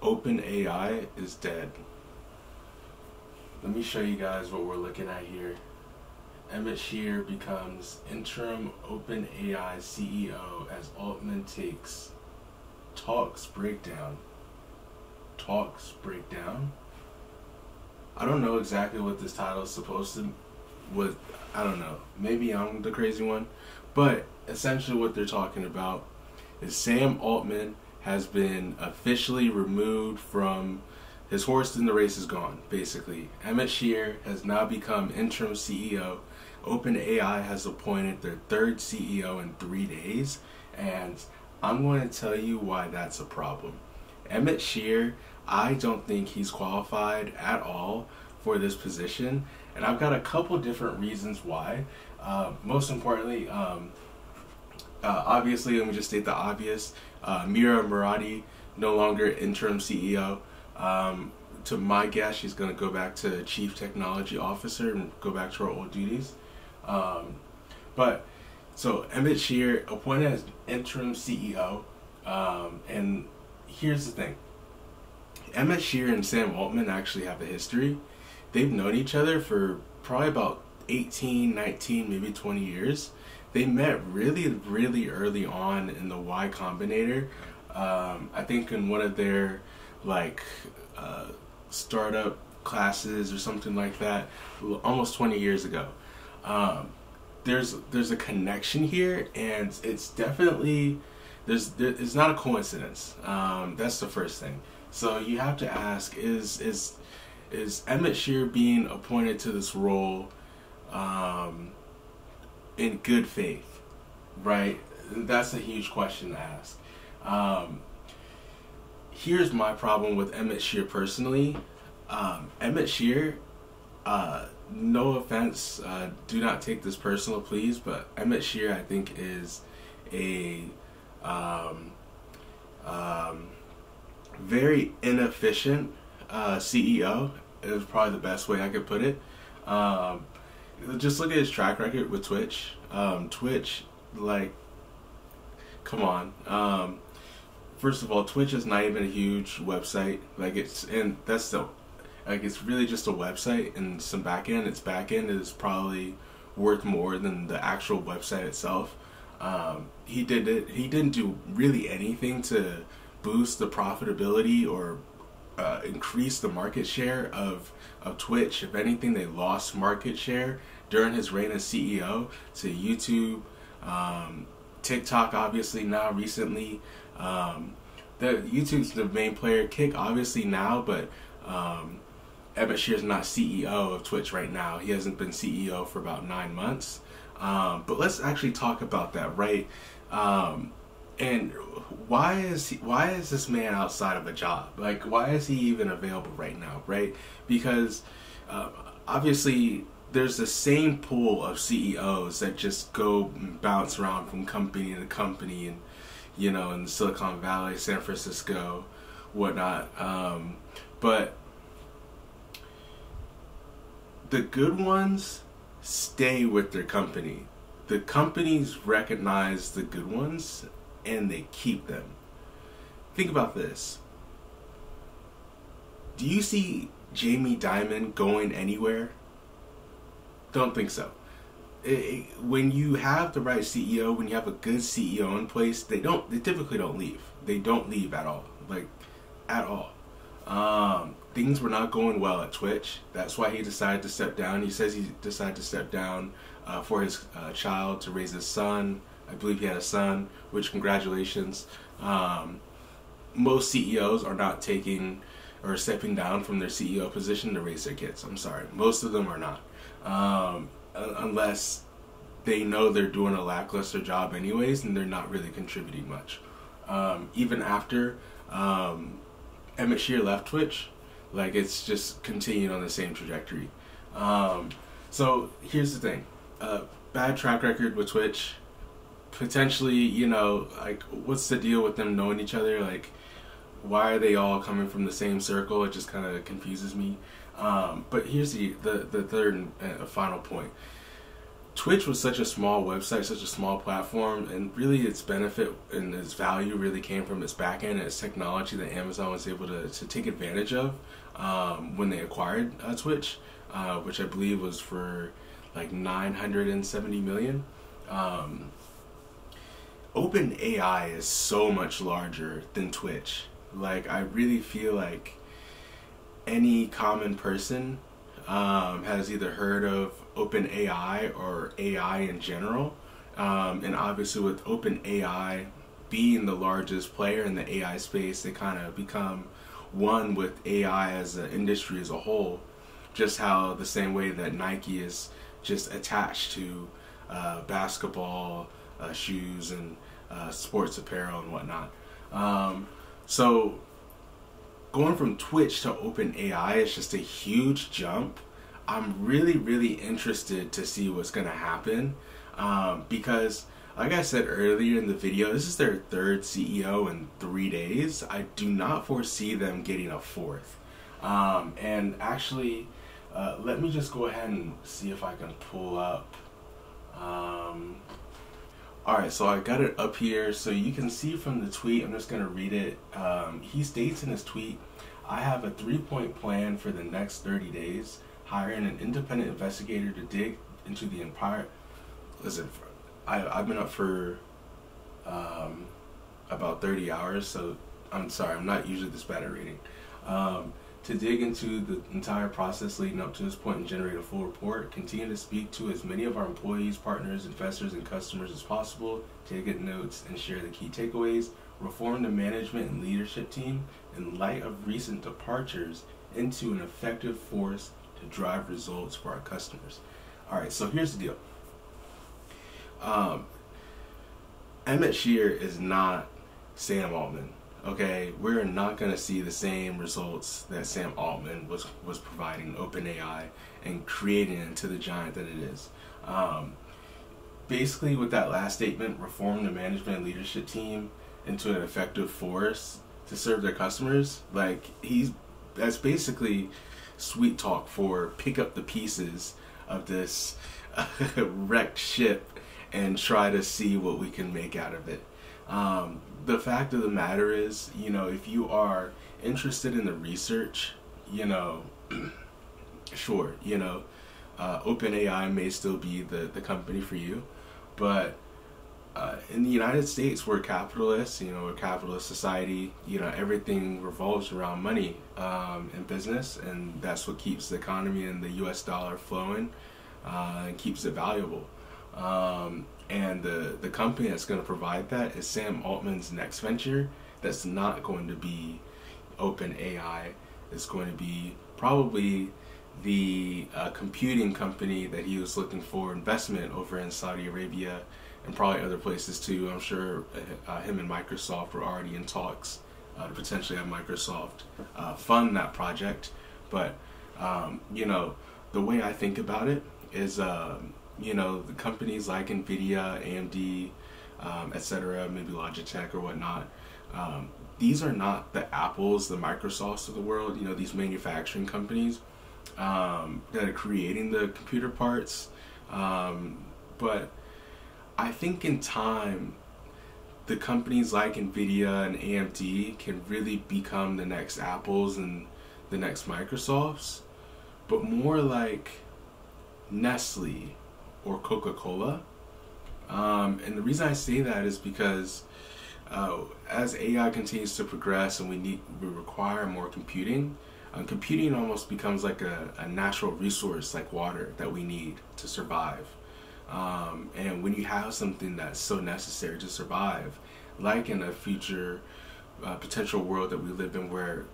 OpenAI is dead. Let me show you guys what we're looking at here. Emmett Shear becomes interim OpenAI CEO as Altman takes talks breakdown. Talks breakdown? I don't know exactly what this title is supposed to, I don't know. Maybe I'm the crazy one. But essentially what they're talking about is Sam Altman has been officially removed from his horse in the race is gone, basically. Emmett Shear has now become interim CEO. OpenAI has appointed their third CEO in 3 days, and I'm going to tell you why that's a problem. Emmett Shear, I don't think he's qualified at all for this position, and I've got a couple different reasons why. Most importantly, obviously, let me just state the obvious. Murati, no longer interim CEO. To my guess, she's going to go back to Chief Technology Officer and go back to her old duties. So Emmett Shear appointed as interim CEO, and here's the thing. Emmett Shear and Sam Altman actually have a history. They've known each other for probably about 18, 19, maybe 20 years. They met really, really early on in the Y Combinator. I think in one of their startup classes or something like that, almost 20 years ago. There's a connection here, and it's definitely it's not a coincidence. That's the first thing. So you have to ask: is Emmett Shear being appointed to this role in good faith? Right? That's a huge question to ask. Here's my problem with Emmett Shear personally. Emmett Shear, no offense, do not take this personal, please, but Emmett Shear, I think, is a very inefficient CEO. Is probably the best way I could put it. Just look at his track record with Twitch. Twitch, come on. First of all, Twitch is not even a huge website. It's really just a website and some backend. Its backend is probably worth more than the actual website itself. He didn't do really anything to boost the profitability or increase the market share of Twitch. If anything, they lost market share during his reign as CEO to YouTube, TikTok, obviously now recently. YouTube's the main player. Kick obviously now, but Emmett Shear's not CEO of Twitch right now. He hasn't been CEO for about 9 months. But let's actually talk about that, right? And why is this man outside of a job? Why is he even available right now, right? Because obviously there's the same pool of CEOs that just go and bounce around from company to company, and in Silicon Valley, San Francisco, whatnot. But the good ones stay with their company. The companies recognize the good ones and they keep them. Think about this. Do you see Jamie Dimon going anywhere? Don't think so. When you have the right CEO, when you have a good CEO in place, they typically don't leave. They don't leave at all. At all. Things were not going well at Twitch. That's why he decided to step down. He says he decided to step down for his child, to raise his son. I believe he had a son, which congratulations. Most CEOs are not taking or stepping down from their CEO position to raise their kids. I'm sorry. Most of them are not. Unless they know they're doing a lackluster job anyways and they're not really contributing much. Even after Emmett Shear left Twitch, it's just continued on the same trajectory. So here's the thing. Bad track record with Twitch. Potentially, what's the deal with them knowing each other? Why are they all coming from the same circle? It just kind of confuses me. But here's the third and final point. Twitch was such a small website, such a small platform, and really its benefit and its value really came from its backend and its technology that Amazon was able to take advantage of when they acquired Twitch, which I believe was for like 970 million. OpenAI is so much larger than Twitch. Like, I really feel like any common person has either heard of OpenAI or AI in general. And obviously with OpenAI being the largest player in the AI space, they kind of become one with AI as an industry as a whole. Just how the same way that Nike is just attached to basketball, shoes, and sports apparel and whatnot. So going from Twitch to OpenAI is just a huge jump. I'm really interested to see what's going to happen because, like I said earlier in the video, this is their third CEO in 3 days. I do not foresee them getting a fourth. And actually, let me just go ahead and see if I can pull up. Alright, so I got it up here so you can see from the tweet. I'm just going to read it. He states in his tweet, "I have a 3-point plan for the next 30 days. Hiring an independent investigator to dig into the empire." Listen, I've been up for about 30 hours, so I'm sorry, I'm not usually this bad at reading. To dig into the entire process leading up to this point and generate a full report. Continue to speak to as many of our employees, partners, investors, and customers as possible. Take good notes and share the key takeaways. Reform the management and leadership team in light of recent departures into an effective force to drive results for our customers. Alright, so here's the deal. Emmett Shear is not Sam Altman. Okay, we're not going to see the same results that Sam Altman was providing OpenAI and creating it into the giant that it is. Basically, with that last statement, reform the management and leadership team into an effective force to serve their customers. Like, that's basically sweet talk for pick up the pieces of this wrecked ship and try to see what we can make out of it. The fact of the matter is, if you are interested in the research, sure, OpenAI may still be the company for you, but in the United States, we're capitalists, we're a capitalist society, everything revolves around money in business, and that's what keeps the economy and the US dollar flowing and keeps it valuable. And the company that's going to provide that is Sam Altman's next venture. That's not going to be OpenAI. It's going to be probably the computing company that he was looking for investment over in Saudi Arabia and probably other places too. I'm sure him and Microsoft were already in talks to potentially have Microsoft fund that project. But, the way I think about it is, the companies like NVIDIA, AMD, etc., maybe Logitech or whatnot, these are not the Apples, the Microsofts of the world, these manufacturing companies that are creating the computer parts. But I think in time, the companies like NVIDIA and AMD can really become the next Apples and the next Microsofts, but more like Nestle or Coca-Cola. And the reason I say that is because as AI continues to progress and we require more computing, computing almost becomes like a natural resource like water that we need to survive. And when you have something that's so necessary to survive, like in a future potential world that we live in where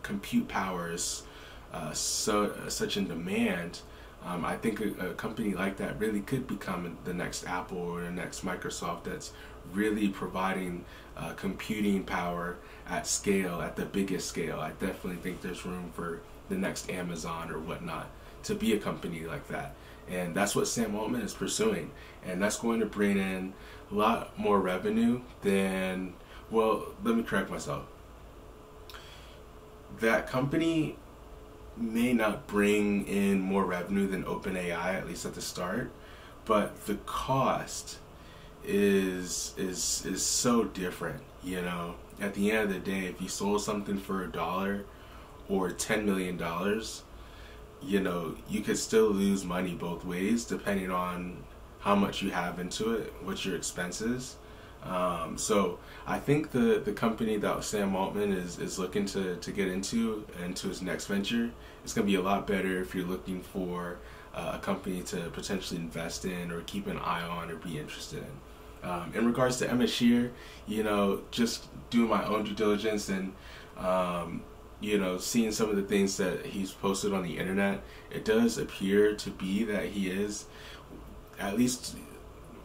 compute power is such in demand, I think a company like that really could become the next Apple or the next Microsoft that's really providing computing power at scale, at the biggest scale. I definitely think there's room for the next Amazon or whatnot to be a company like that. And that's what Sam Altman is pursuing. And that's going to bring in a lot more revenue than, well, let me correct myself. That company may not bring in more revenue than OpenAI, at least at the start, but the cost is so different. You know, at the end of the day, if you sold something for $1 or $10 million, you know, you could still lose money both ways depending on how much you have into it, what your expenses. So I think the company that Sam Altman is looking to get into his next venture, it's going to be a lot better if you're looking for a company to potentially invest in or keep an eye on or be interested in. In regards to Emmett Shear, you know, just doing my own due diligence and you know, seeing some of the things that he's posted on the internet, it does appear to be that he is at least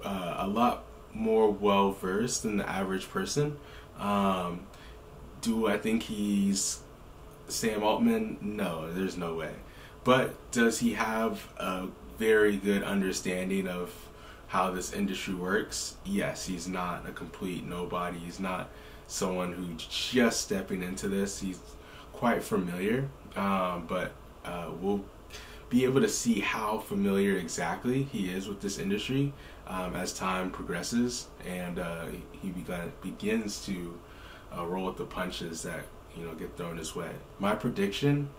a lot more well versed than the average person. Do I think he's Sam Altman? No, there's no way. But does he have a very good understanding of how this industry works? Yes, he's not a complete nobody. He's not someone who's just stepping into this. He's quite familiar, but we'll be able to see how familiar exactly he is with this industry as time progresses and he begins to roll with the punches that, you know, get thrown his way. My prediction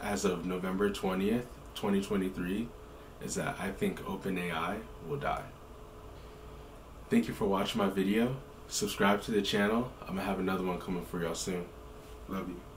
as of November 20th, 2023 is that I think OpenAI will die. Thank you for watching my video. Subscribe to the channel. I'm gonna have another one coming for y'all soon. Love you.